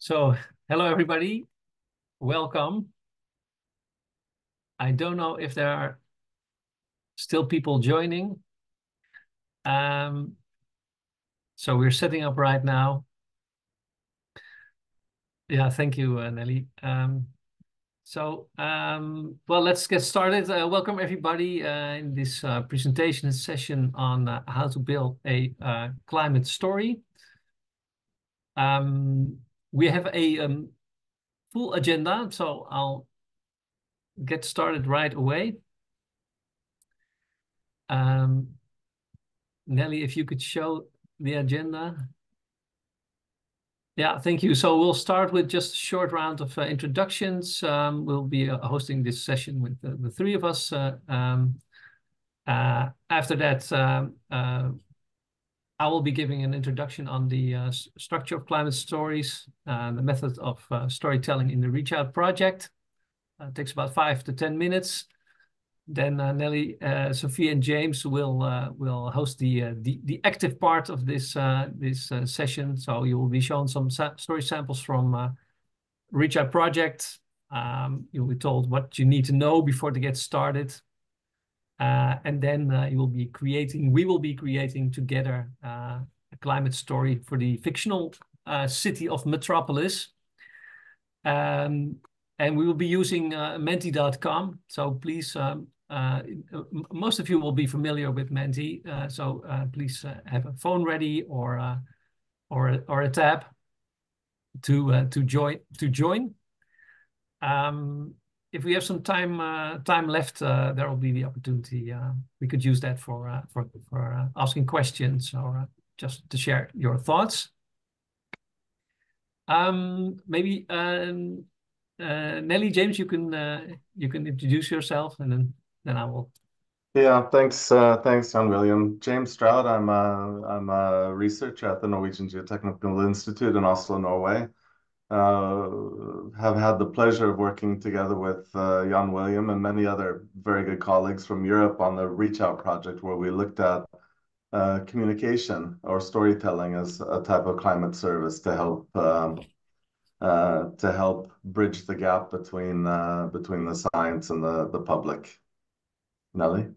So, hello everybody, welcome. I don't know if there are still people joining. So we're setting up right now. Yeah, thank you, Nelly. Well, let's get started. Welcome everybody in this presentation session on how to build a climate story. We have a full agenda, so I'll get started right away. Nelly, if you could show the agenda. Yeah, thank you. So we'll start with just a short round of introductions. We'll be hosting this session with the three of us. After that, I will be giving an introduction on the structure of climate stories, the method of storytelling in the Reach Out project. It takes about 5 to 10 minutes. Then Nelly, Sophie, and James will host the active part of this session. So you will be shown some story samples from Reach Out project. You'll be told what you need to know before to get started, and then we will be creating together a climate story for the fictional city of Metropolis. And we will be using menti.com. So please, most of you will be familiar with Menti. So please have a phone ready or a tab to join. If we have some time left, there will be the opportunity. We could use that for asking questions or just to share your thoughts. Maybe Nelly, James, you can introduce yourself, and then I will. Yeah, thanks, Jan William. James Stroud. I'm a researcher at the Norwegian Geotechnical Institute in Oslo, Norway. Have had the pleasure of working together with Jan William and many other very good colleagues from Europe on the Reach Out project, where we looked at communication or storytelling as a type of climate service to help bridge the gap between the science and the public. Nelly?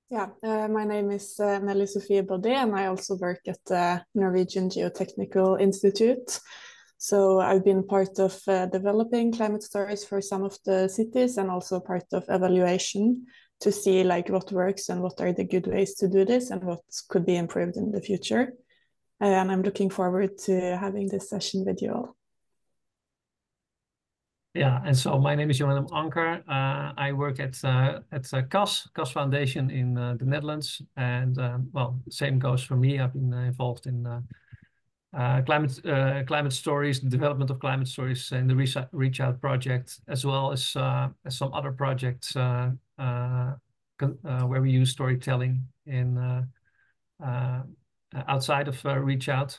Yeah, my name is Nelly Sofie Bodé, and I also work at the Norwegian Geotechnical Institute. So I've been part of developing climate stories for some of the cities, and also part of evaluation to see like what works and what are the good ways to do this and what could be improved in the future. And I'm looking forward to having this session with you all. Yeah, and so my name is Johan Anker. I work at CAS Foundation in the Netherlands, and well, same goes for me. I've been involved in climate stories, the development of climate stories in the Reach Out project, as well as some other projects where we use storytelling in outside of Reach Out.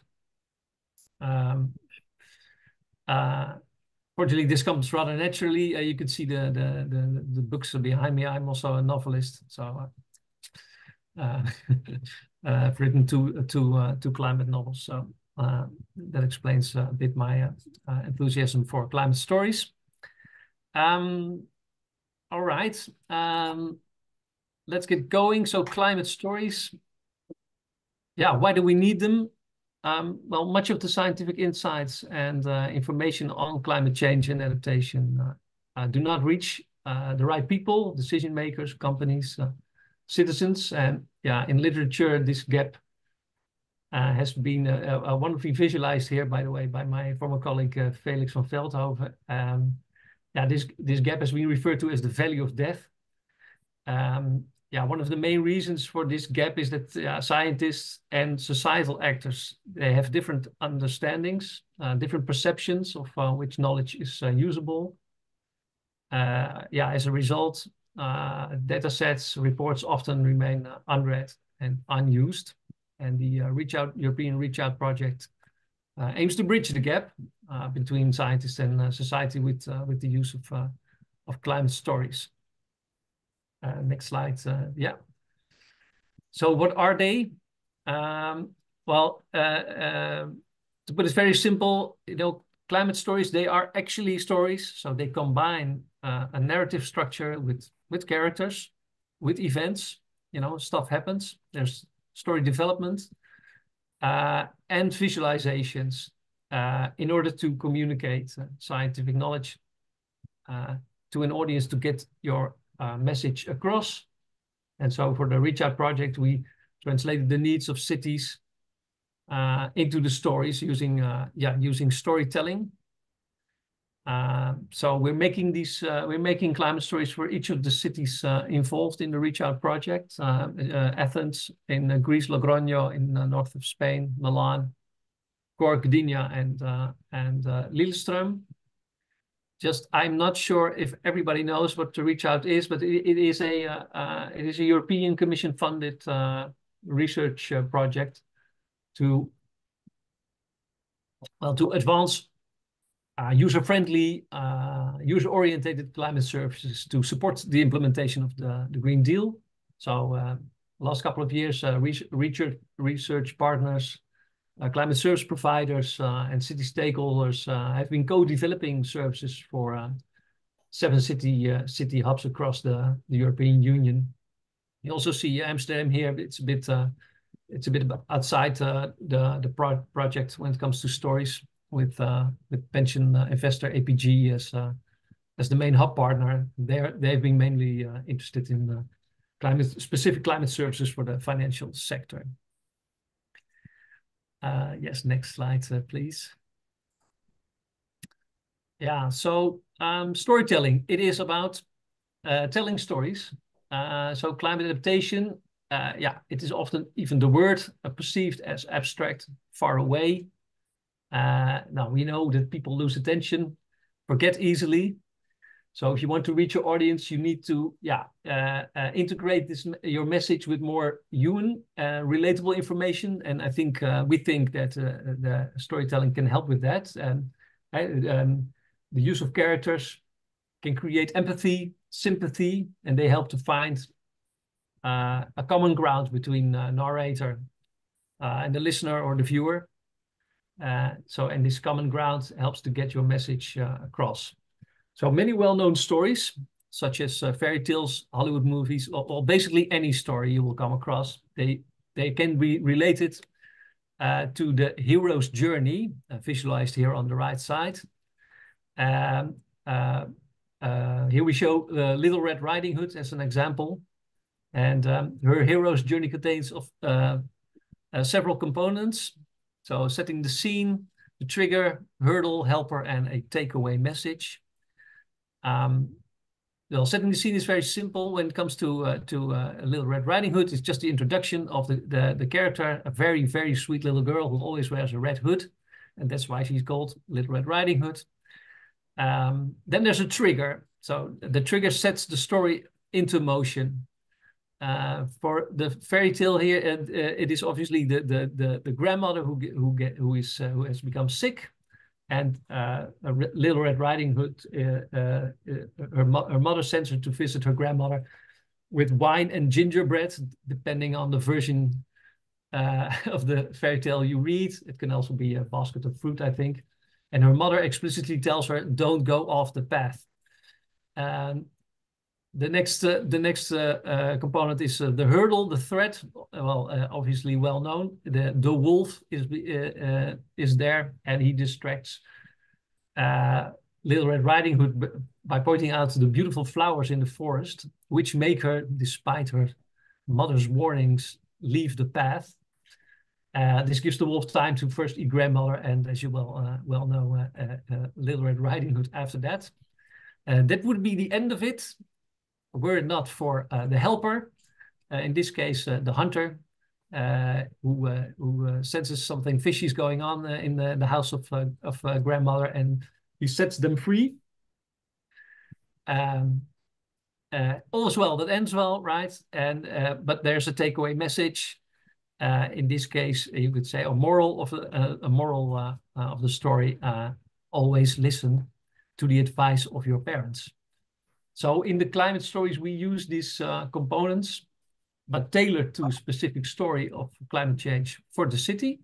Fortunately, this comes rather naturally. You can see the books behind me. I'm also a novelist, so I've written two climate novels. So that explains a bit my enthusiasm for climate stories. All right, let's get going. So climate stories. Yeah, why do we need them? Well, much of the scientific insights and information on climate change and adaptation do not reach the right people, decision makers, companies, citizens. And yeah, in literature, this gap has been wonderfully visualized here, by the way, by my former colleague Felix van Veldhoven. Yeah, this gap has been referred to as the valley of death. Yeah, one of the main reasons for this gap is that scientists and societal actors, they have different understandings, different perceptions of which knowledge is usable. Yeah, as a result, data sets, reports often remain unread and unused. And the European Reach Out project aims to bridge the gap between scientists and society with the use of climate stories. Next slide. Yeah. So what are they? Well, to put it very simple, climate stories, they are actually stories. So they combine a narrative structure with characters, with events. You know, stuff happens. There's story development and visualizations in order to communicate scientific knowledge to an audience to get your message across. And so for the Reach Out project, we translated the needs of cities into the stories using storytelling. So we're making climate stories for each of the cities involved in the Reach Out project. Athens in Greece, Logroño in the north of Spain, Milan, Cork, Gdynia, and Lillestrøm. Just, I'm not sure if everybody knows what the Reach Out is, but it is a European Commission funded research project to advance user-friendly, user-oriented climate services to support the implementation of the Green Deal. So last couple of years, research partners, climate service providers, and city stakeholders have been co-developing services for 7 city hubs across the European Union. You also see Amsterdam here. It's a bit outside the project when it comes to stories, with pension investor APG as the main hub partner. They've been mainly interested in specific climate services for the financial sector. Yes, next slide, please. Yeah, so storytelling. It is about telling stories. So climate adaptation, it is often even the word perceived as abstract, far away. Now we know that people lose attention, forget easily. So if you want to reach your audience, you need to integrate your message with more human, relatable information. And I think we think that the storytelling can help with that. The use of characters can create empathy, sympathy, and they help to find a common ground between narrator and the listener or the viewer. And this common ground helps to get your message across. So many well-known stories, such as fairy tales, Hollywood movies, or basically any story you will come across, they can be related to the hero's journey, visualized here on the right side. Here we show Little Red Riding Hood as an example. And her hero's journey contains several components. So setting the scene, the trigger, hurdle, helper, and a takeaway message. Well, setting the scene is very simple when it comes to Little Red Riding Hood. It's just the introduction of the character, a very, very sweet little girl who always wears a red hood. And that's why she's called Little Red Riding Hood. Then there's a trigger. So the trigger sets the story into motion. For the fairy tale here, it is obviously the grandmother who has become sick, and Little Red Riding Hood, her mother sends her to visit her grandmother with wine and gingerbread, depending on the version of the fairy tale you read. It can also be a basket of fruit, I think. And her mother explicitly tells her, "Don't go off the path." The next component is the hurdle, the threat. Well, obviously well known. The wolf is there, and he distracts Little Red Riding Hood by pointing out the beautiful flowers in the forest, which make her, despite her mother's warnings, leave the path. This gives the wolf time to first eat grandmother, and as you well know, Little Red Riding Hood after that. That would be the end of it. Were it not for the helper, in this case the hunter, who senses something fishy is going on in the house of grandmother, and he sets them free. All is well that ends well, right? And but there's a takeaway message. In this case, you could say a moral of the story: always listen to the advice of your parents. So in the climate stories, we use these components, but tailored to a specific story of climate change for the city.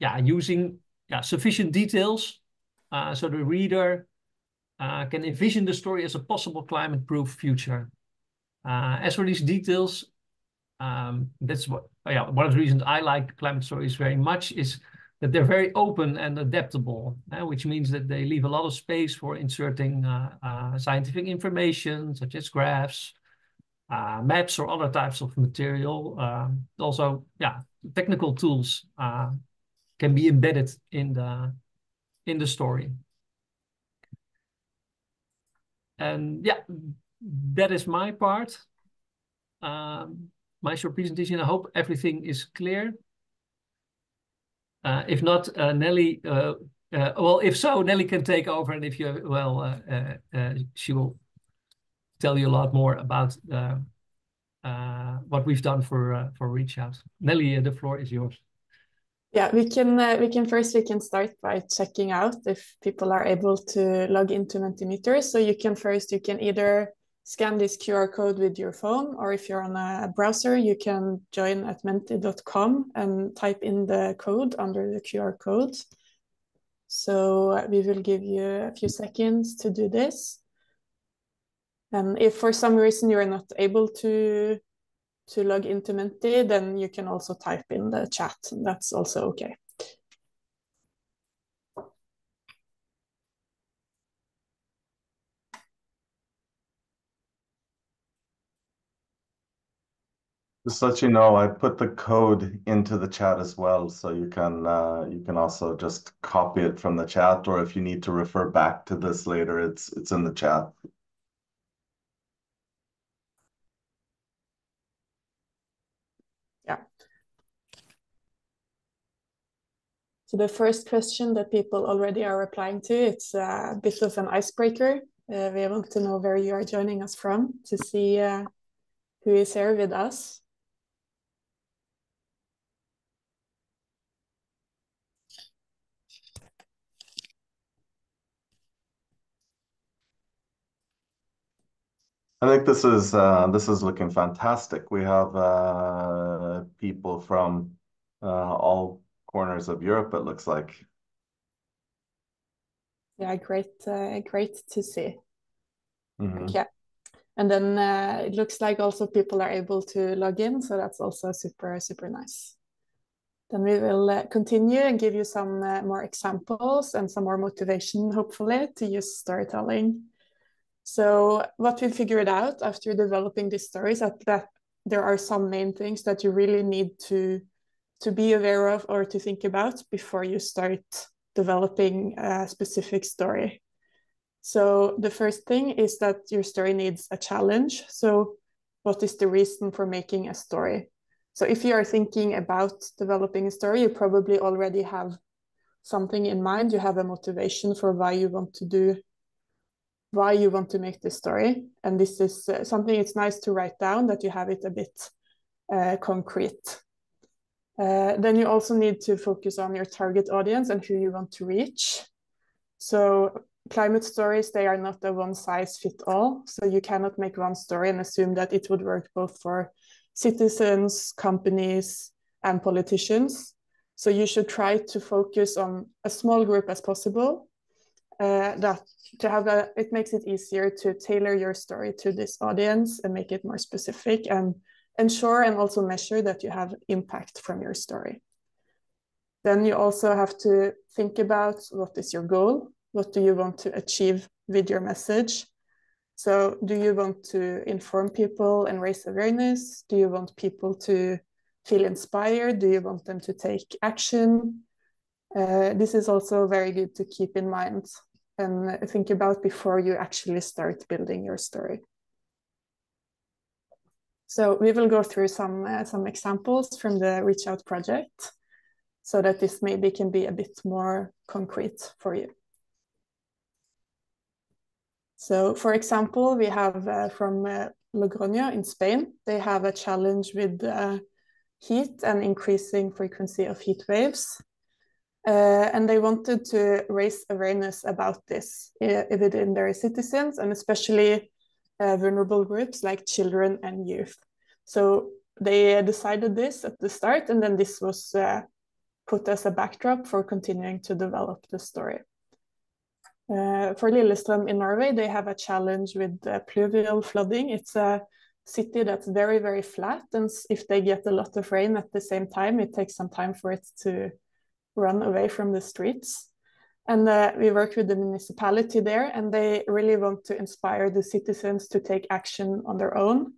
Using sufficient details so the reader can envision the story as a possible climate-proof future. As for these details, that's one of the reasons I like climate stories very much is that they're very open and adaptable, which means that they leave a lot of space for inserting scientific information, such as graphs, maps, or other types of material. Also, technical tools can be embedded in the story. And that is my part. My short presentation. I hope everything is clear. If not, Nelly, well, if so, Nelly can take over, and if you, well, she will tell you a lot more about what we've done for Reach Out. Nelly, the floor is yours. Yeah, we can start by checking out if people are able to log into Mentimeter. So you can either scan this QR code with your phone, or if you're on a browser, you can join at menti.com and type in the code under the QR code. So we will give you a few seconds to do this. And if for some reason you're not able to log into Menti, then you can also type in the chat, and that's also okay. Just to let you know, I put the code into the chat as well, so you can also just copy it from the chat, or if you need to refer back to this later, it's in the chat. Yeah. So the first question that people already are replying to, it's a bit of an icebreaker. We want to know where you are joining us from to see who is here with us. I think this is looking fantastic. We have people from all corners of Europe, it looks like. Yeah, great to see. Mm-hmm. Yeah, and then it looks like also people are able to log in, so that's also super nice. Then we will continue and give you some more examples and some more motivation, hopefully, to use storytelling. So what we figured out after developing these stories is that there are some main things that you really need to be aware of or to think about before you start developing a specific story. So the first thing is that your story needs a challenge. So what is the reason for making a story? So if you are thinking about developing a story, you probably already have something in mind. You have a motivation for why you want to make this story. And this is something it's nice to write down, that you have it a bit concrete. Then you also need to focus on your target audience and who you want to reach. So climate stories, they are not a one size fits all. So you cannot make one story and assume that it would work both for citizens, companies, and politicians. So you should try to focus on a small group as possible. It makes it easier to tailor your story to this audience and make it more specific, and ensure and also measure that you have impact from your story. Then you also have to think about what is your goal? What do you want to achieve with your message? So do you want to inform people and raise awareness? Do you want people to feel inspired? Do you want them to take action? This is also very good to keep in mind and think about before you actually start building your story. So we will go through some examples from the Reach Out project, so that this maybe can be a bit more concrete for you. So for example, we have from Logroño in Spain, they have a challenge with heat and increasing frequency of heat waves. And they wanted to raise awareness about this within their citizens, and especially vulnerable groups like children and youth. So they decided this at the start, and then this was put as a backdrop for continuing to develop the story. For Lillestrøm in Norway, they have a challenge with pluvial flooding. It's a city that's very, very flat, and if they get a lot of rain at the same time, it takes some time for it to run away from the streets. And we work with the municipality there, and they really want to inspire the citizens to take action on their own.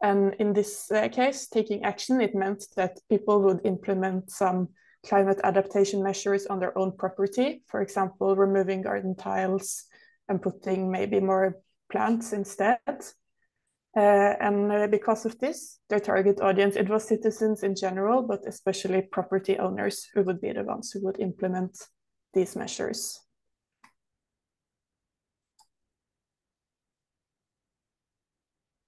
And in this case, taking action, it meant that people would implement some climate adaptation measures on their own property, for example, removing garden tiles and putting maybe more plants instead. And because of this, their target audience, it was citizens in general, but especially property owners who would be the ones who would implement these measures.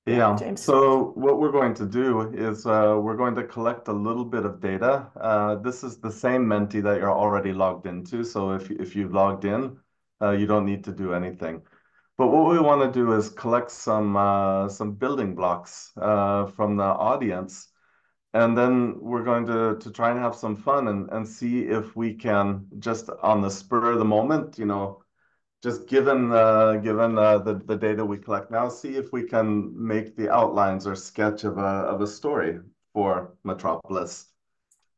Yeah, James. so what we're going to do is we're going to collect a little bit of data. This is the same Menti that you're already logged into. So if you've logged in, you don't need to do anything. But what we want to do is collect some building blocks from the audience. And then we're going to try and have some fun and see if we can, just on the spur of the moment, you know, just given the data we collect now, see if we can make the outlines or sketch of a story for Metropolis.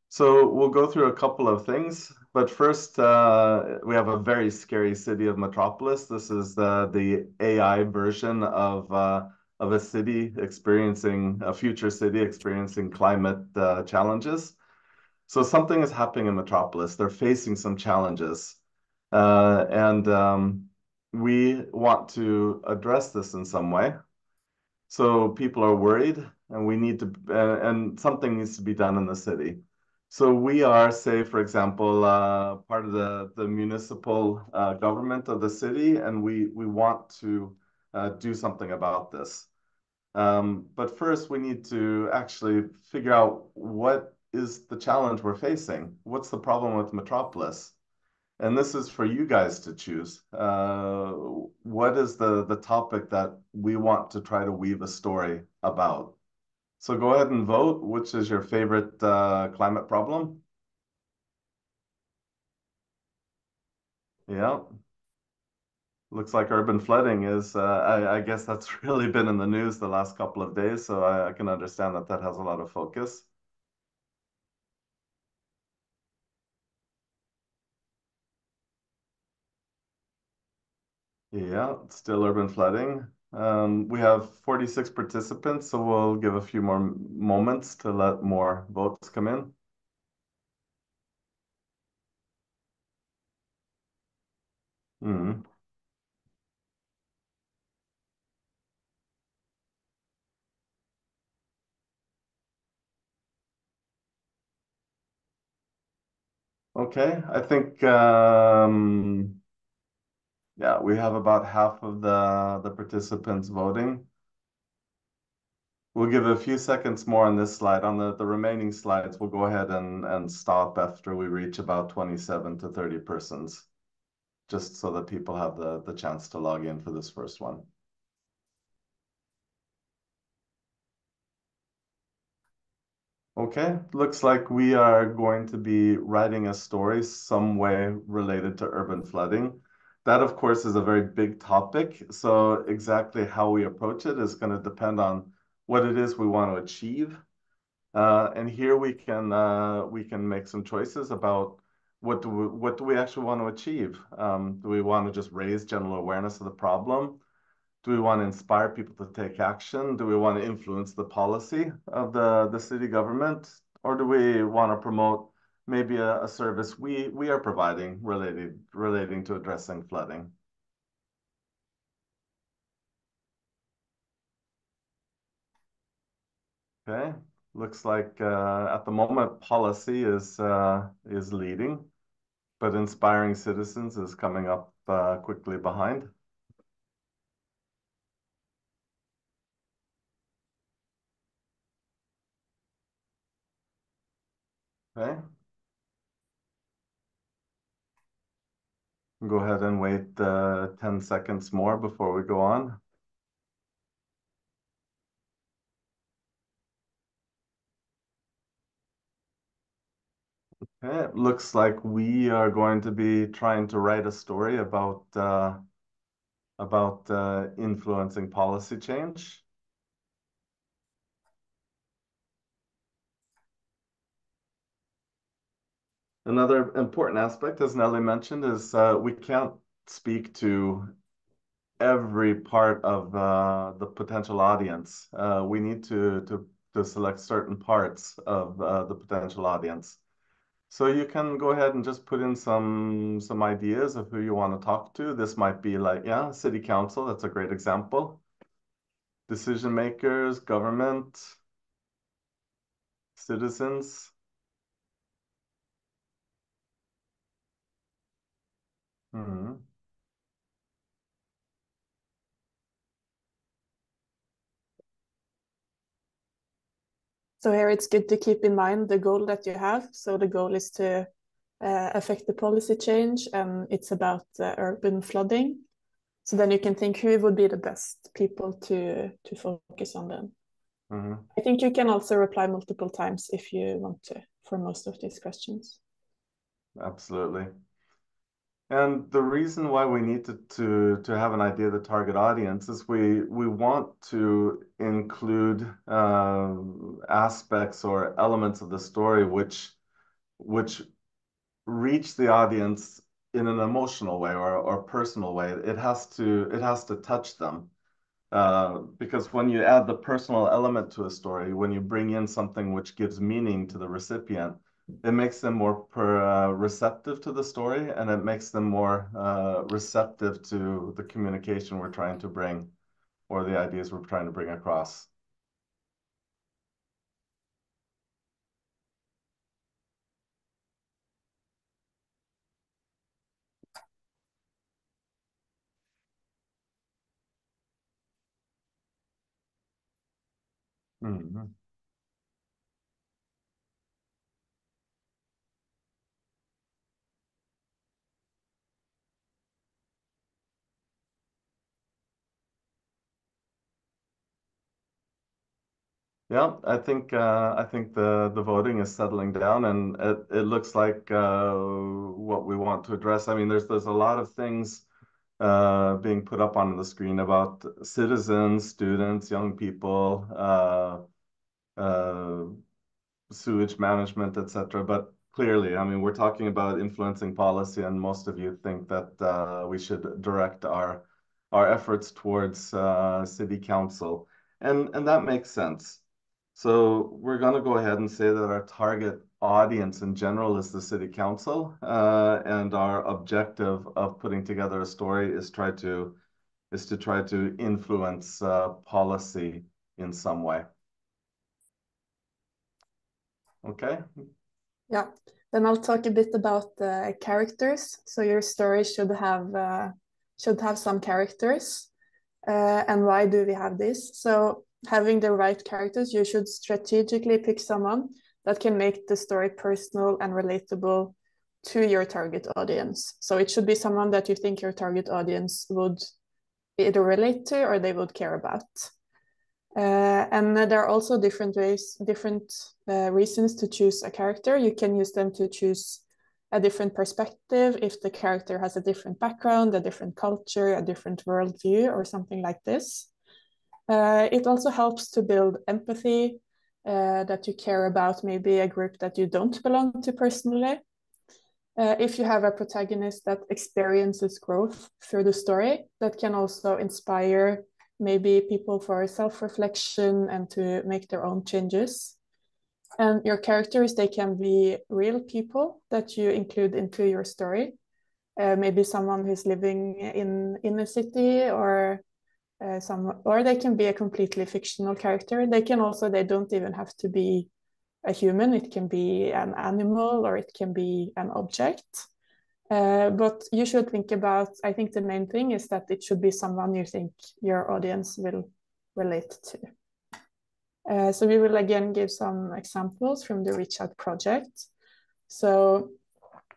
So we'll go through a couple of things, but first we have a very scary city of Metropolis. This is the AI version of a city experiencing a future city experiencing climate challenges. So something is happening in Metropolis. They're facing some challenges. And we want to address this in some way. So people are worried, and we need to, and something needs to be done in the city. So we are, say, for example, part of the municipal government of the city, and we want to do something about this. But first, we need to actually figure out what is the challenge we're facing. What's the problem with Metropolis? And this is for you guys to choose. What is the topic that we want to try to weave a story about? So go ahead and vote. Which is your favorite climate problem? Yeah. Looks like urban flooding is, I guess that's really been in the news the last couple of days, so I can understand that that has a lot of focus. Yeah, it's still urban flooding. We have 46 participants, so we'll give a few more moments to let more votes come in. Mm. Okay, I think yeah, we have about half of the participants voting. We'll give a few seconds more on this slide. On the remaining slides, we'll go ahead and stop after we reach about 27 to 30 persons, just so that people have the chance to log in for this first one. Okay, looks like we are going to be writing a story some way related to urban flooding. That, of course, is a very big topic. So exactly how we approach it is going to depend on what it is we want to achieve. And here we can make some choices about what do we actually want to achieve? Do we want to just raise general awareness of the problem? Do we want to inspire people to take action? Do we want to influence the policy of the city government? Or do we want to promote maybe a service we are providing relating to addressing flooding? Okay, looks like at the moment policy is leading, but inspiring citizens is coming up quickly behind. Okay. Go ahead and wait 10 seconds more before we go on. Okay, it looks like we are going to be trying to write a story about influencing policy change. Another important aspect, as Nelly mentioned, is we can't speak to every part of the potential audience. We need to select certain parts of the potential audience. So you can go ahead and just put in some ideas of who you want to talk to. This might be like, yeah, city council, that's a great example. Decision makers, government, citizens. Mhm. So here it's good to keep in mind the goal that you have. So the goal is to affect the policy change, and it's about urban flooding. So then you can think who would be the best people to focus on then. Mhm. I think you can also reply multiple times if you want to for most of these questions. Absolutely. And the reason why we need to have an idea of the target audience is we want to include aspects or elements of the story which reach the audience in an emotional way or personal way. It has to touch them. Because when you add the personal element to a story, when you bring in something which gives meaning to the recipient, it makes them more receptive to the story, and it makes them more receptive to the communication we're trying to bring or the ideas we're trying to bring across. Mhm. Yeah, I think the voting is settling down, and it looks like what we want to address. I mean, there's a lot of things being put up on the screen about citizens, students, young people, uh, sewage management, etc. But clearly, I mean, we're talking about influencing policy, and most of you think that we should direct our efforts towards city council, and that makes sense. So we're going to go ahead and say that our target audience in general is the city council, and our objective of putting together a story is to try to influence policy in some way. Okay. Yeah, then I'll talk a bit about the characters. So your story should have some characters. And why do we have this? So having the right characters, you should strategically pick someone that can make the story personal and relatable to your target audience. So it should be someone that you think your target audience would either relate to or they would care about. And there are also different reasons to choose a character. You can use them to choose a different perspective if the character has a different background, a different culture, a different worldview, or something like this. It also helps to build empathy, that you care about maybe a group that you don't belong to personally. If you have a protagonist that experiences growth through the story, that can also inspire maybe people for self-reflection and to make their own changes. And your characters, they can be real people that you include into your story. Maybe someone who's living in a city, or or they can be a completely fictional character. They don't even have to be a human. It can be an animal, or it can be an object. But you should think about, I think the main thing is that it should be someone you think your audience will relate to. So we will again give some examples from the Reach Out project. So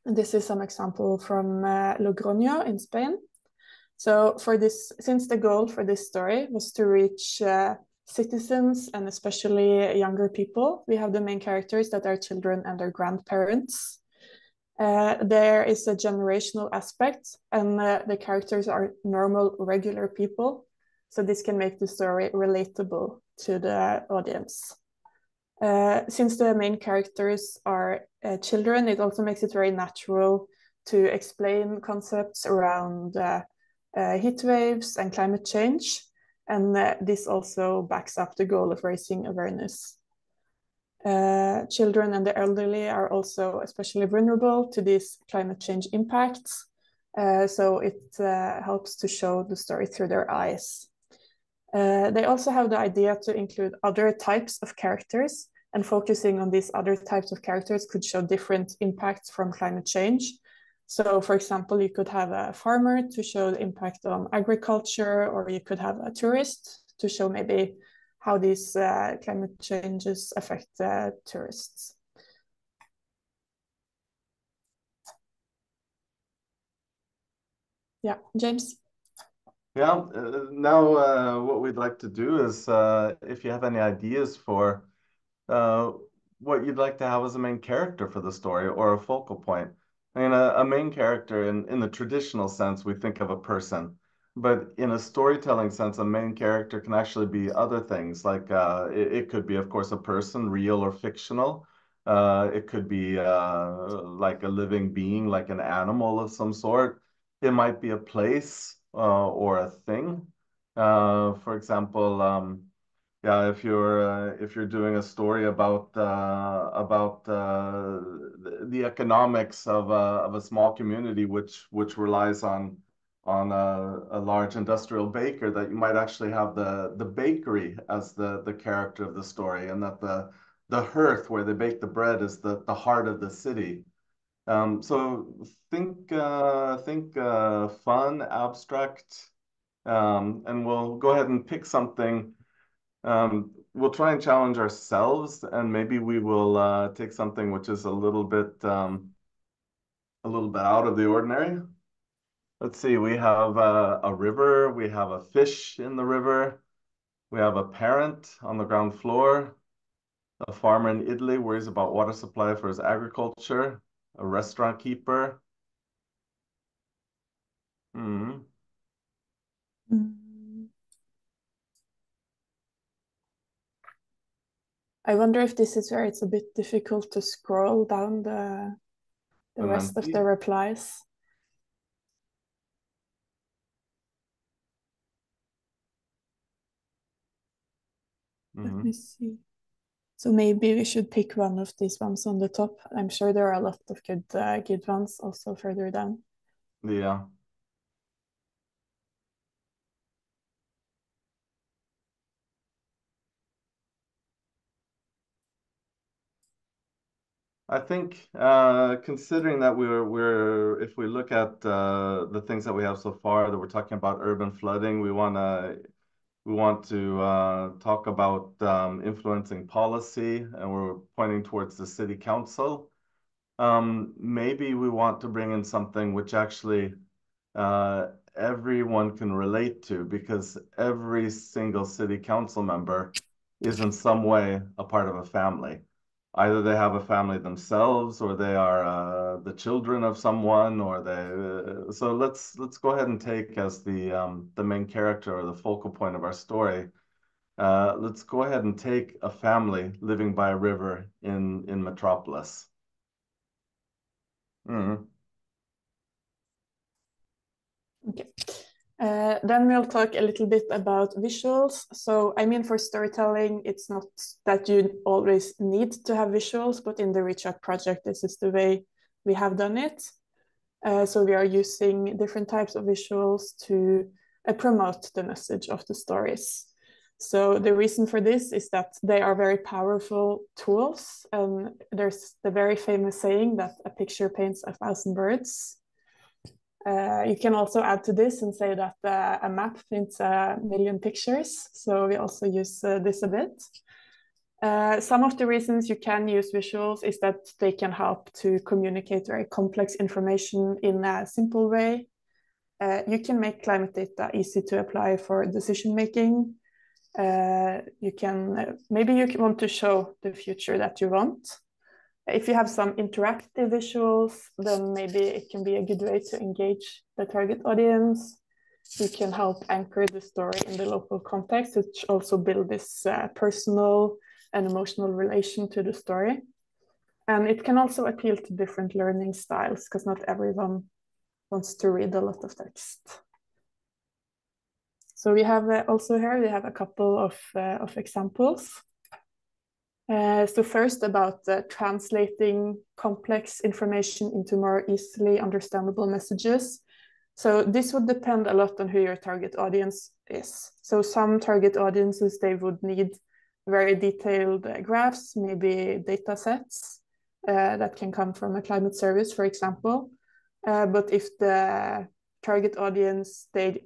this is some example from Logroño in Spain. So for this, since the goal for this story was to reach citizens and especially younger people, we have the main characters that are children and their grandparents. There is a generational aspect, and the characters are normal, regular people. So this can make the story relatable to the audience. Since the main characters are children, it also makes it very natural to explain concepts around heat waves and climate change. And this also backs up the goal of raising awareness. Children and the elderly are also especially vulnerable to these climate change impacts. So it helps to show the story through their eyes. They also have the idea to include other types of characters, and focusing on these other types of characters could show different impacts from climate change. So, for example, you could have a farmer to show the impact on agriculture, or you could have a tourist to show maybe how these climate changes affect tourists. Yeah, James? Yeah, now what we'd like to do is if you have any ideas for what you'd like to have as a main character for the story or a focal point. I mean, a main character in the traditional sense, we think of a person, but in a storytelling sense, a main character can actually be other things. Like it could be, of course, a person, real or fictional. It could be like a living being, like an animal of some sort. It might be a place or a thing. For example, yeah, if you're doing a story about the economics of a small community which relies on a large industrial baker, that you might actually have the bakery as the character of the story, and that the hearth where they bake the bread is the heart of the city. So think fun, abstract, and we'll go ahead and pick something. We'll try and challenge ourselves, and maybe we will take something which is a little bit out of the ordinary. Let's see, we have a river, we have a fish in the river, we have a parent on the ground floor, a farmer in Italy worries about water supply for his agriculture, a restaurant keeper. Hmm. I wonder if this is where it's a bit difficult to scroll down the rest of the replies. Let me see. So maybe we should pick one of these ones on the top. I'm sure there are a lot of good ones also further down. Yeah. I think considering that we're if we look at the things that we have so far, that we're talking about urban flooding, we want to talk about influencing policy, and we're pointing towards the city council. Maybe we want to bring in something which actually everyone can relate to, because every single city council member is in some way a part of a family. Either they have a family themselves, or they are the children of someone, or they. So let's go ahead and take as the main character or the focal point of our story. Let's go ahead and take a family living by a river in Metropolis. Mm. Okay. Then we'll talk a little bit about visuals. So, I mean, for storytelling, it's not that you always need to have visuals, but in the Reach Out project, this is the way we have done it. So we are using different types of visuals to promote the message of the stories. So the reason for this is that they are very powerful tools. There's the very famous saying that a picture paints 1,000 words. You can also add to this and say that a map paints 1,000,000 pictures. So we also use this a bit. Some of the reasons you can use visuals is that they can help to communicate very complex information in a simple way. You can make climate data easy to apply for decision making. Maybe you want to show the future that you want. If you have some interactive visuals, then maybe it can be a good way to engage the target audience. You can help anchor the story in the local context, which also build this personal and emotional relation to the story. And it can also appeal to different learning styles, because not everyone wants to read a lot of text. So we have also here, we have a couple of examples. So first about translating complex information into more easily understandable messages. So this would depend a lot on who your target audience is. So some target audiences, they would need very detailed graphs, maybe data sets that can come from a climate service, for example. But if the target audience, they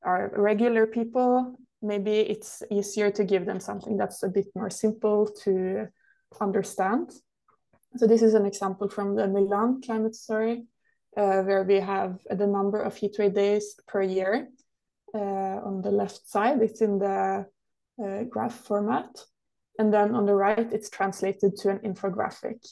are regular people, maybe it's easier to give them something that's a bit more simple to understand. So this is an example from the Milan climate story, where we have the number of heatwave days per year. On the left side, it's in the graph format. And then on the right, it's translated to an infographic.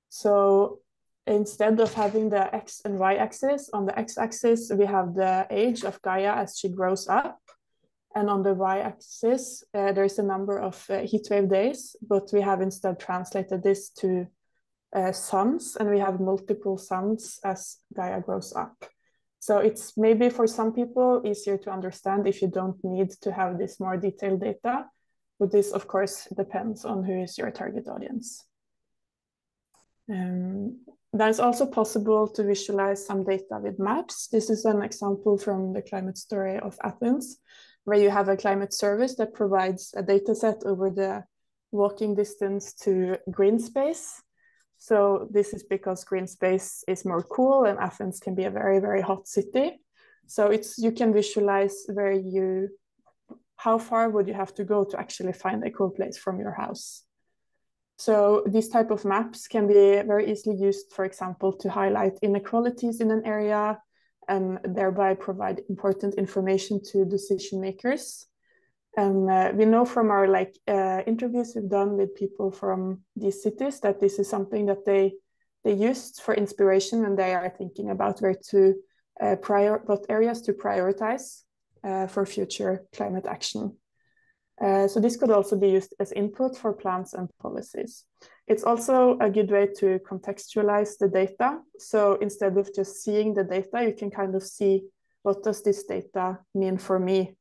So instead of having the X and Y axis, on the X axis, we have the age of Gaia as she grows up. And on the Y axis, there's the number of heatwave days, but we have instead translated this to suns, and we have multiple suns as Gaia grows up. So it's maybe for some people easier to understand if you don't need to have this more detailed data, but this of course depends on who is your target audience. That is also possible to visualize some data with maps. This is an example from the climate story of Athens, where you have a climate service that provides a data set over the walking distance to green space. So this is because green space is more cool and Athens can be a very, very hot city. So you can visualize how far would you have to go to actually find a cool place from your house. So these type of maps can be very easily used, for example, to highlight inequalities in an area and thereby provide important information to decision makers. And we know from our interviews we've done with people from these cities that this is something that they used for inspiration when they are thinking about where to what areas to prioritize for future climate action. So this could also be used as input for plans and policies. It's also a good way to contextualize the data. So instead of just seeing the data, you can kind of see, what does this data mean for me?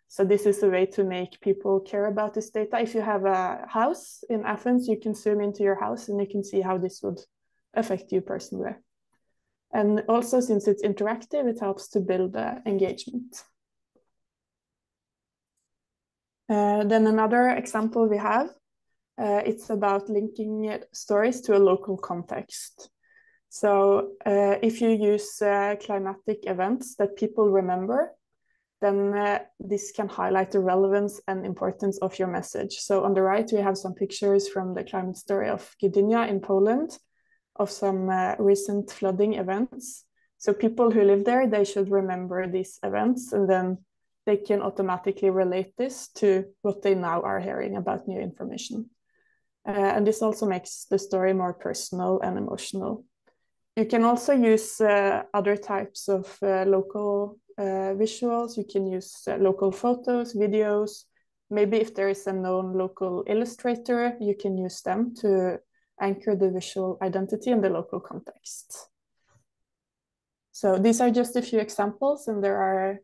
So this is a way to make people care about this data. If you have a house in Athens, you can zoom into your house and you can see how this would affect you personally. And also, since it's interactive, it helps to build engagement. Then another example we have, it's about linking stories to a local context. So if you use climatic events that people remember, then this can highlight the relevance and importance of your message. So on the right, we have some pictures from the climate story of Gdynia in Poland, of some recent flooding events. So people who live there, they should remember these events, and then they can automatically relate this to what they now are hearing about new information. And this also makes the story more personal and emotional. You can also use other types of local visuals. You can use local photos, videos. Maybe if there is a known local illustrator, you can use them to anchor the visual identity in the local context. So these are just a few examples, and there are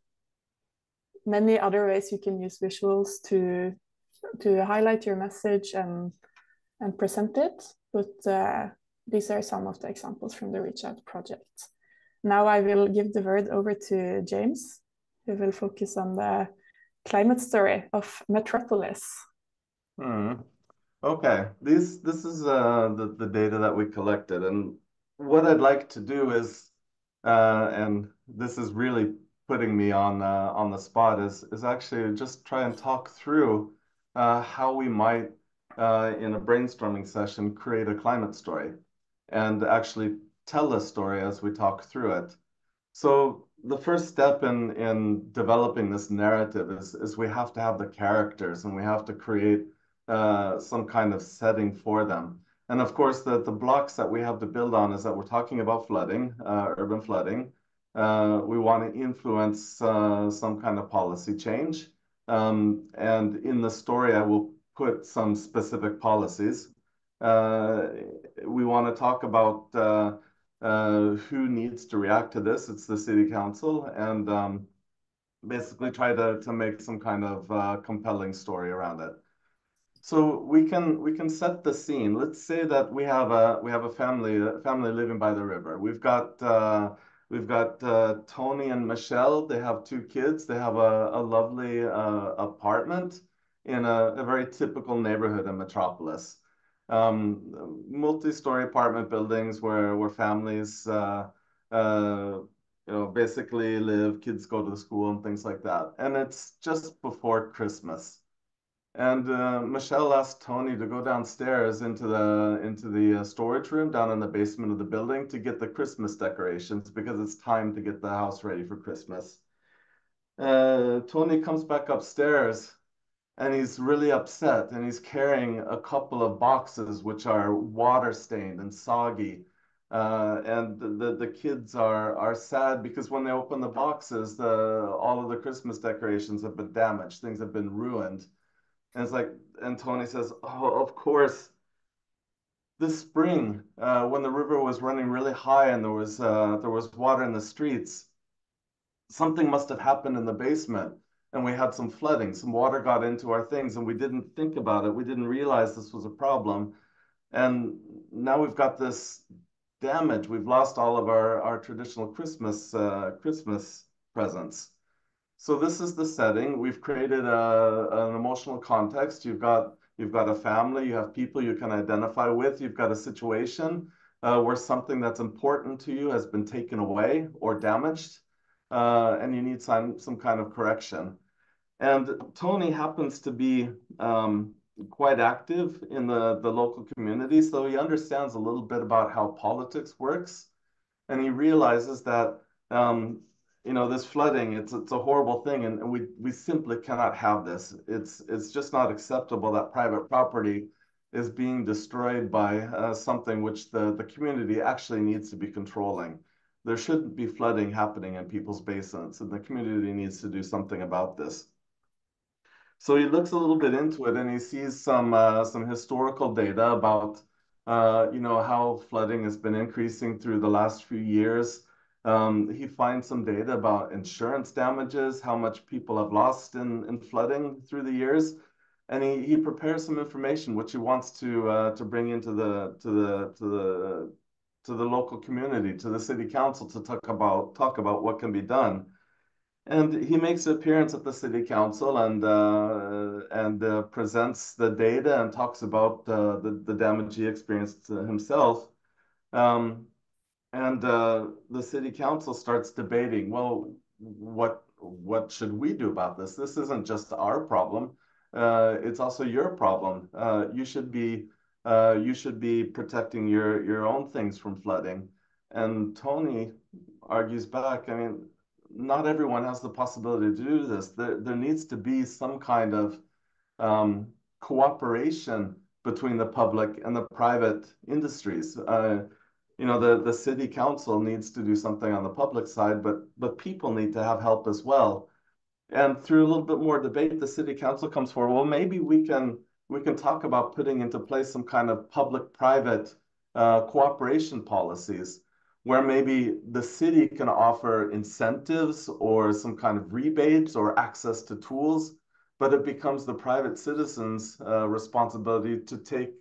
many other ways you can use visuals to highlight your message and present it. But these are some of the examples from the Reach Out project. Now I will give the word over to James, who will focus on the climate story of Metropolis. Okay, this is the data that we collected, and what I'd like to do is, and this is really putting me on the spot, is actually just try and talk through how we might in a brainstorming session create a climate story, and actually tell a story as we talk through it. So the first step in developing this narrative is we have to have the characters, and we have to create some kind of setting for them. And of course, the blocks that we have to build on is that we're talking about flooding, urban flooding. We want to influence some kind of policy change. And in the story, I will put some specific policies. We want to talk about who needs to react to this. It's the city council, and basically try to make some kind of compelling story around it. So we can set the scene. Let's say that we have a family living by the river. We've got Tony and Michelle. They have 2 kids. They have a lovely apartment in a very typical neighborhood in Metropolis. Multi-story apartment buildings where families basically live, kids go to school and things like that. And it's just before Christmas. And Michelle asked Tony to go downstairs into the storage room down in the basement of the building to get the Christmas decorations because it's time to get the house ready for Christmas. Tony comes back upstairs and he's really upset, and he's carrying a couple of boxes which are water stained and soggy. And the kids are sad because when they open the boxes, all of the Christmas decorations have been damaged, things have been ruined. And it's like, and Tony says, "Oh, of course, this spring, when the river was running really high and there was water in the streets, something must have happened in the basement, and we had some flooding. Some water got into our things, and we didn't think about it. We didn't realize this was a problem, and now we've got this damage. We've lost all of our traditional Christmas presents." So this is the setting. We've created an emotional context. You've got a family, you have people you can identify with, you've got a situation where something that's important to you has been taken away or damaged, and you need some kind of correction. And Tony happens to be quite active in the local community, so he understands a little bit about how politics works, and he realizes that this flooding, it's a horrible thing, and we simply cannot have this. It's just not acceptable that private property is being destroyed by something which the community actually needs to be controlling. There shouldn't be flooding happening in people's basements, and the community needs to do something about this. So he looks a little bit into it, and he sees some historical data about how flooding has been increasing through the last few years. He finds some data about insurance damages, how much people have lost in flooding through the years, and he prepares some information which he wants to bring into the local community, to the city council, to talk about what can be done. And he makes an appearance at the city council and presents the data and talks about the damage he experienced himself. And the city council starts debating, well, what should we do about this? This isn't just our problem. It's also your problem. You should be protecting your own things from flooding. And Tony argues back, I mean, not everyone has the possibility to do this. There needs to be some kind of cooperation between the public and the private industries. The city council needs to do something on the public side, but people need to have help as well. And through a little bit more debate, the city council comes forward, well, maybe we can talk about putting into place some kind of public-private cooperation policies where maybe the city can offer incentives or some kind of rebates or access to tools, but it becomes the private citizens' responsibility to take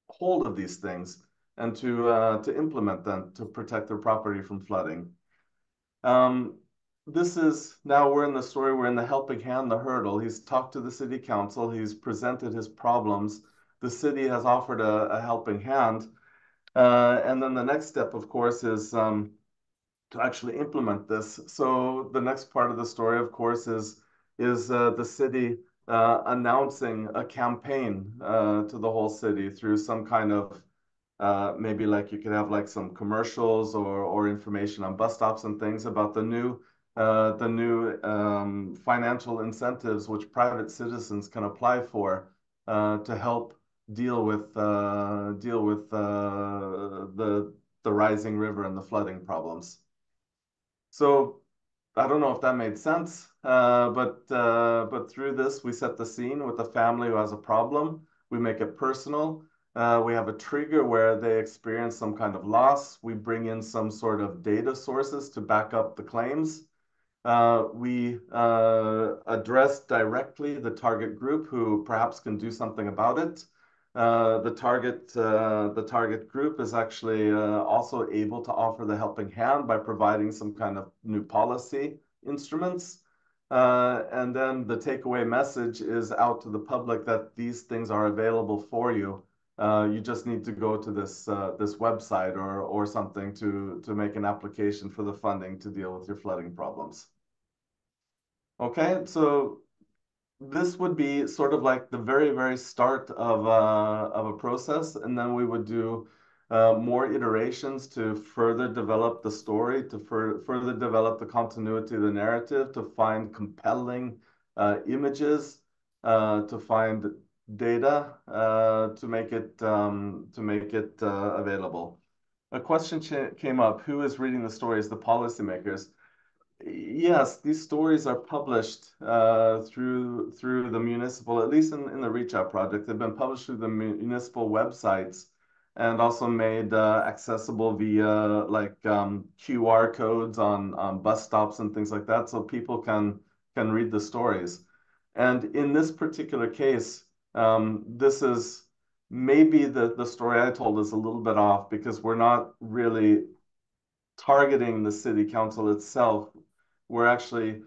hold of these things and to implement them to protect their property from flooding. This is, now we're in the story, we're in the helping hand, the hurdle. He's talked to the city council, he's presented his problems. The city has offered a helping hand. And then the next step, of course, is to actually implement this. So the next part of the story, of course, is the city announcing a campaign to the whole city through some kind of maybe like you could have like some commercials or information on bus stops and things about the new financial incentives which private citizens can apply for to help deal with the rising river and the flooding problems. So I don't know if that made sense, but through this we set the scene with a family who has a problem. We make it personal. We have a trigger where they experience some kind of loss. We bring in some sort of data sources to back up the claims. We address directly the target group who perhaps can do something about it. The target group is actually also able to offer the helping hand by providing some kind of new policy instruments. And then the takeaway message is out to the public that these things are available for you. You just need to go to this website or something to make an application for the funding to deal with your flooding problems. Okay, so this would be sort of like the very, very start of a process, and then we would do more iterations to further develop the story, to further develop the continuity of the narrative, to find compelling images, to find data, to make it available. A question came up: who is reading the stories? The policymakers. Yes, these stories are published through the municipal, at least in the Reach Out project. They've been published through the municipal websites and also made accessible via like QR codes on bus stops and things like that, so people can read the stories. And in this particular case, this is maybe the story I told is a little bit off because we're not really targeting the city council itself. We're actually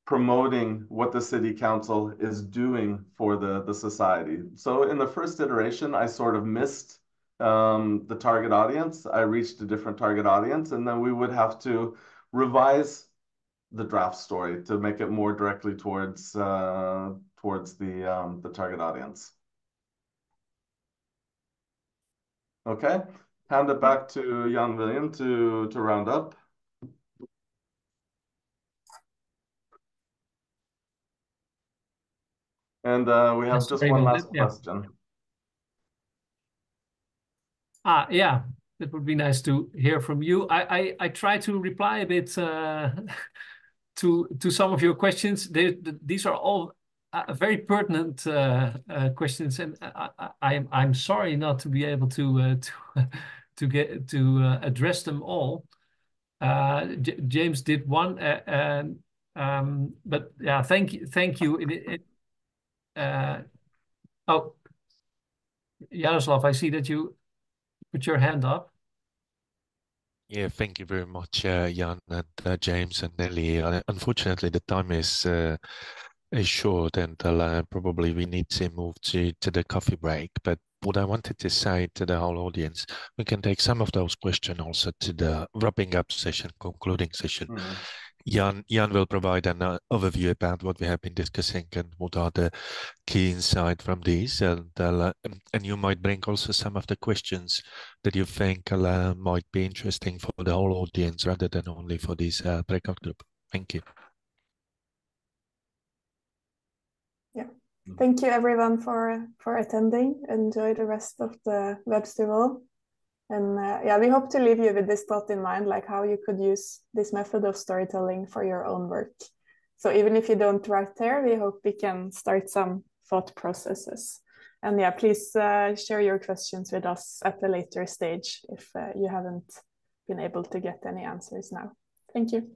promoting what the city council is doing for the society. So in the first iteration, I sort of missed the target audience. I reached a different target audience, and then we would have to revise the draft story to make it more directly towards the target audience. Okay, hand it back to Jan William to round up. And we have just one last question. Yeah, it would be nice to hear from you. I try to reply a bit to some of your questions. These are all very pertinent questions, and I'm sorry not to be able to address them all. James did one, but yeah, thank you. Oh, Jaroslav, I see that you put your hand up. Yeah, thank you very much, Jan and James and Nelly. Unfortunately, the time is short, and probably we need to move to the coffee break. But what I wanted to say to the whole audience, we can take some of those questions also to the wrapping up session, concluding session. Mm-hmm. Jan will provide an overview about what we have been discussing and what are the key insights from these, and you might bring also some of the questions that you think might be interesting for the whole audience rather than only for this breakout group. Thank you. Yeah, thank you everyone for attending. Enjoy the rest of the Webstival. And yeah, we hope to leave you with this thought in mind, like how you could use this method of storytelling for your own work. So even if you don't write there, we hope we can start some thought processes. And yeah, please share your questions with us at a later stage if you haven't been able to get any answers now. Thank you.